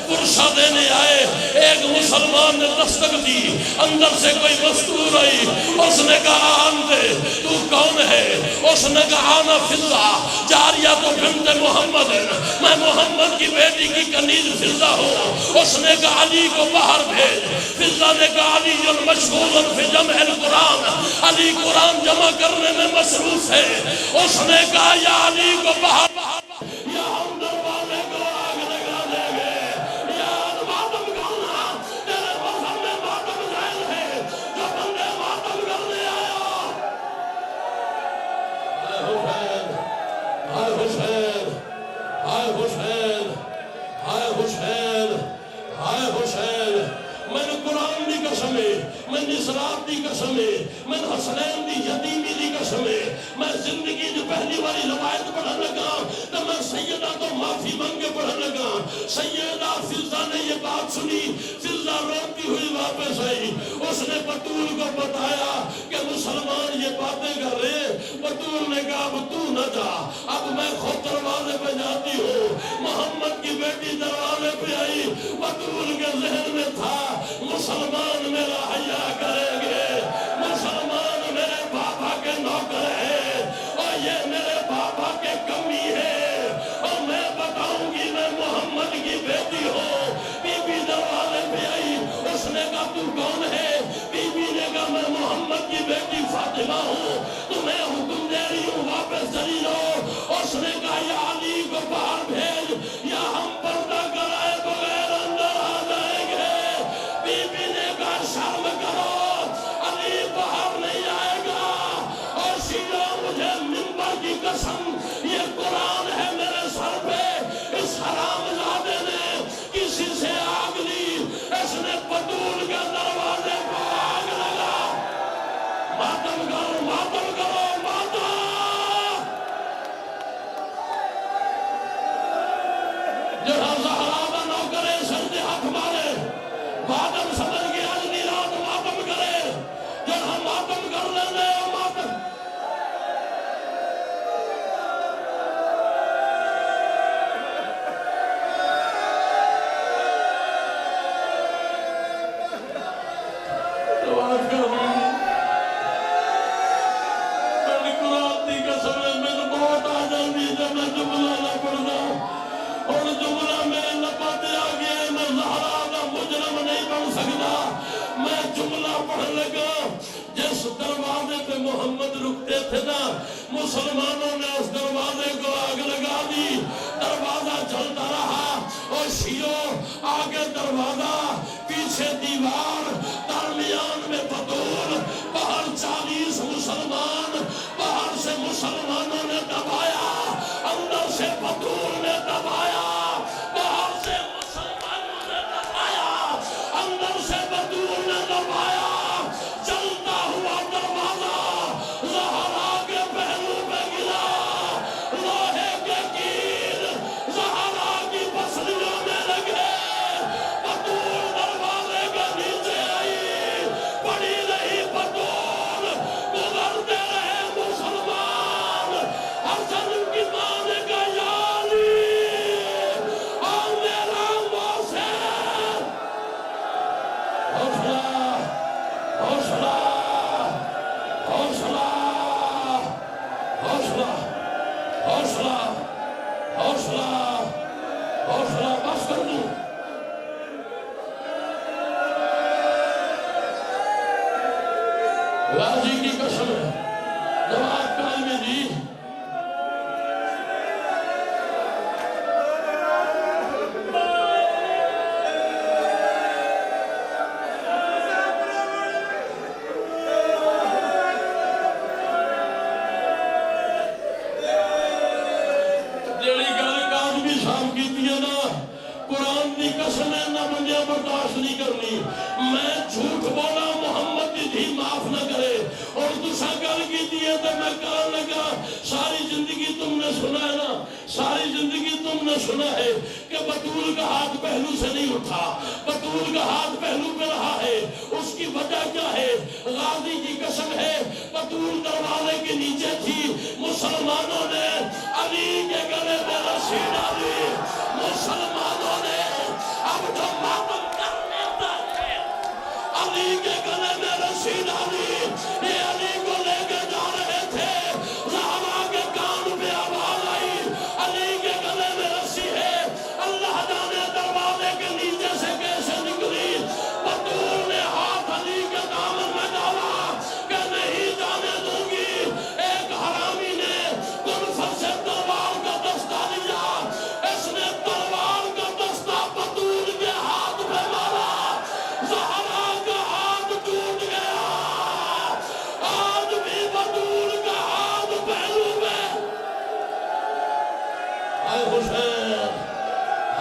پرسا دینے آئے۔ ایک مسلمان نے دستک دی، اندر سے کوئی مستور آئی، اس نے کہا آنتے تو کون ہے؟ اس نے کہا آنا فضہ جاریہ تو بنت محمد، میں محمد کی بیٹی کی کنیز فضہ ہوں۔ اس نے کہا علی کو باہر بھیج۔ فضہ نے کہا علی مشغول فی جمع القرآن، علی قرآن جمع کرنے میں مصروف ہے۔ اس نے کہا یا علی کو باہر، یا ہم دروازے کو آگ لگا دیں گے، یا ماتم کرنا تیرے وطن میں ماتم جائز ہے، جو بندے ماتم کرنے آیا۔ آئے حسین، آئے حسین، آئے حسین، آئے حسین۔ میں نے قرآن دی قسم ہے، میں نصرات دی قسم ہے، میں حسنین دی یتیمی دی قسم ہے، میں زندگی جو پہلی باری روایت پڑھن لگا تو میں سیدہ تو معافی مانگے پڑھن لگا۔ سیدہ فضہ نے یہ بات سنی، فضہ روتی ہوئی واپس آئی۔ اس نے بطول کو بتایا کہ مسلمان یہ باتیں کر رہے۔ بطول نے کہا اب تو نہ جا، اب میں خود دروازے پہ جاتی ہوں۔ محمد کی بیٹی دروازے پہ آئی۔ بطول کے ذہن میں تھا مسلمان میرا حیا کریں گے، مسلمان میرے بابا کے نوکر ہیں، اور یہ میرے بابا کے کمی ہے، اور میں بتاؤں گی میں محمد کی بیٹی ہوں۔ بی بی دروازے پہ آئی۔ اس نے کہا تو کون ہے؟ بی بی نے کہا میں محمد کی بیٹی فاطمہ ہوں، تمہیں حکم دے رہی ہوں واپس چلی جاؤ۔ اس نے کہا یا علی کو باہر بھیج، یا ہم پردہ کرائے بغیر اندر آ جائیں گے۔ بی بی نے کہا شرم کرو، علی باہر نہیں آئے گا۔ اور شیعہ مجھے منبر کی قسم، یہ قرآن ہے میرے سر پہ، اس حرام زادے نے کسی سے آگ لی، اس نے بطول کے دروازے کو آگ لگا۔ ماتم کرو، ماتم کرو، ماتم۔ جہاں زہرا دا نوکرے سجدے ہاتھ مارے، ماتم سمجھ کے اجلی رات ماتم کرے، جہاں ماتم کر لینے ماتم۔ معاف کر دوں، میں قرآن دی قسم ہے، میں بہت آ جاندی جب میں جملہ نہ پڑھنا، اور جملہ میرے لبوں تے آ گیا، میں زہرا دا مجرم نہیں بن سکتا۔ میں جملہ پڑھ لگا، جس دروازے پہ محمد رکتے تھے نا، مسلمانوں نے اس دروازے کو آگ لگا دی۔ دروازہ جلتا رہا، اور شیعوں آگے دروازہ، پیچھے دیوار، درمیان میں بطول، باہر 40 مسلمان، باہر سے مسلمانوں نے دبایا، اندر سے بطول نے دبایا، باہر سے مسلمانوں نے دبایا، اندر سے بطول نے دبایا۔ جلتا ہوا دروازہ زہرا کے پہلو پہ گرا، لوہے کے کیل زہرا کی پسلیوں میں لگے۔ حوصلہ حوصلہ حوصلہ، بس کر دوں۔ غازی کی قسم ہے، جواب کہاں میں دی؟ قرآن کی قسم ہے، نہ بندیاں برداشت نہیں کرنی۔ میں جھوٹ بولا محمد کی دھی معاف نہ کرے، اور دوسرا گل کی دیئے تو میں کہا لگا ساری زندگی تم نے سنا ہے نا، ساری زندگی تم نے سنا ہے کہ بطول کا ہاتھ پہلو سے نہیں اٹھا، بطول کا ہاتھ پہلو پہ رہا ہے۔ اس کی وجہ کیا ہے؟ غازی کی قسم ہے، بطول دروازے کے نیچے تھی، مسلمانوں نے علی کے گلے میں رسی ڈالی، مسلمانوں نے اب جو ماتم کرنے تھے علی کے گلے میں رسی ڈالی، یہ علی کو لے کے جا رہے تھے، زہرا کے کان پہ آواز آئی علی کے گلے میں رسی ہے، اللہ جانے دروازے کے نیچے سے کیسے نکلی۔ بطول نے ہاتھ علی کے دامن میں ڈالا کہ نہیں جانے دوں گی۔ ایک حرامی نے گنفر سے تلوار کا دستہ لیا، اس نے تلوار کا دستہ بطول کے ہاتھ پہ مارا، زہرا کا ہاتھ ٹوٹ گیا۔ آج بھی بطول کا ہاتھ پہلو میں۔ اے حسین،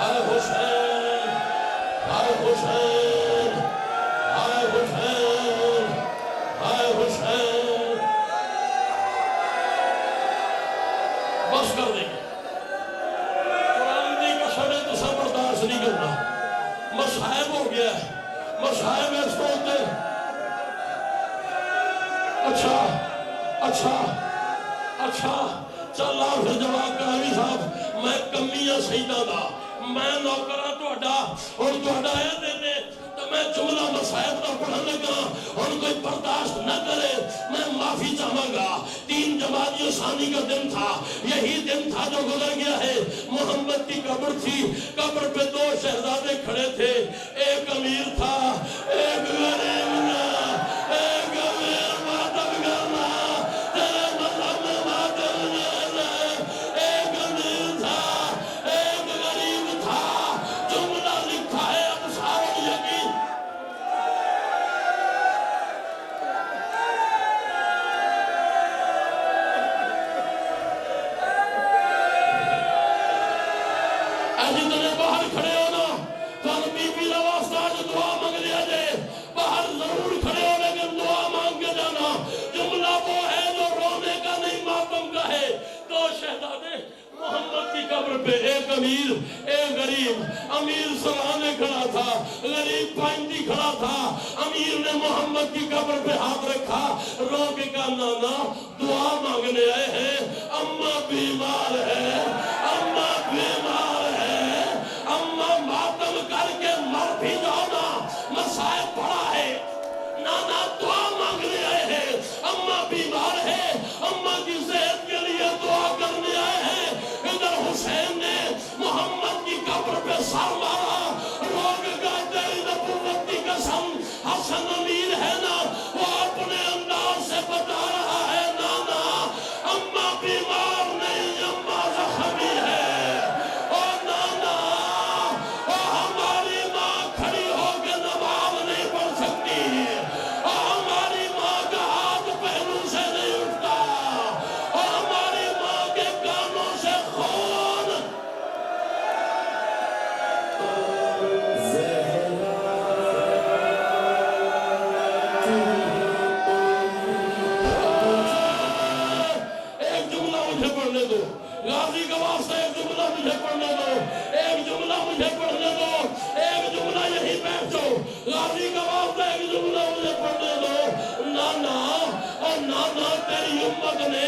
اے حسین، اے حسین، اے حسین، اے حسین، بس کر دیں۔ قرآن دی قسم ہے تو سب برداشت نہیں کرنا۔ مصائب ہو گیا ہے، مصائب ہے اس کو ہوتے۔ اچھا اچھا اچھا، چل آ پھر جواب کرامی صاحب، میں کمیاں سیدہ دا، میں نوکرہ توڑا اور توڑا ہے دیتے تو میں جملہ مصائب کا پڑھنے لگا، اور کوئی برداشت نہ کرے میں معافی چاہوں گا۔ 3 جمادی ثانی کا دن تھا، یہی دن تھا جو گزر گیا ہے۔ محمد کی قبر تھی، قبر پہ 2 شہزادے کھڑے تھے، ایک امیر تھا ایک غریب تھا، ایک امیر ماتم کرنا تیرے مذہب میں ماتم کرنا، ایک امیر تھا ایک غریب تھا۔ جملہ لکھا ہے ابصار الیقین، جتنے باہر کھڑے ہو نا تو بی بی واسطہ جو دعا مانگ لیا جائے، باہر ضرور کھڑے ہو لیکن دعا مانگ کے جانا۔ جملہ وہ ہے جو رونے کا نہیں ماتم کا ہے۔ 2 شہزادے محمد کی قبر پہ، ایک امیر ایک غریب۔ امیر سرانے کھڑا تھا، غریب پائنٹی کھڑا تھا۔ امیر نے محمد کی قبر پہ ہاتھ رکھا، رو کے کہا نانا دعا مانگنے آئے ہیں، اماں بیمار ہے، اماں بیمار ہے، اماں ماتم کر کے مر بھی جاؤ نا، مصائب پڑا ہے، نانا دعا مانگنے آئے ہیں، اماں بیمار ہے، اماں کی صحت کے لیے دعا کرنے آئے ہیں۔ ادھر حسین نے محمد کی قبر پہ سر مارا، روگ کا تیری نبوت کی قسم، حسن امیر ہے نا، وہ اپنے انداز سے بتا رہا ہے نانا اماں بیمار نہیں، اماں زخمی ہے، اور نانا اور ہماری ماں کھڑی ہو کے نماز نہیں پڑھ سکتی، اور ہماری ماں کا ہاتھ پہلو سے نہیں اٹھتا، اور ہماری ماں کے کانوں سے خون۔ ایک جملہ مجھے پڑھنے دو، غازی کا واسطہ ایک جملہ مجھے پڑھنے دو، ایک جملہ مجھے پڑھنے دو، ایک جملہ یہی بیٹھ جاؤ، غازی کا واسطہ ایک جملہ مجھے پڑھنے دو۔ نانا اور نانا تیری امت نے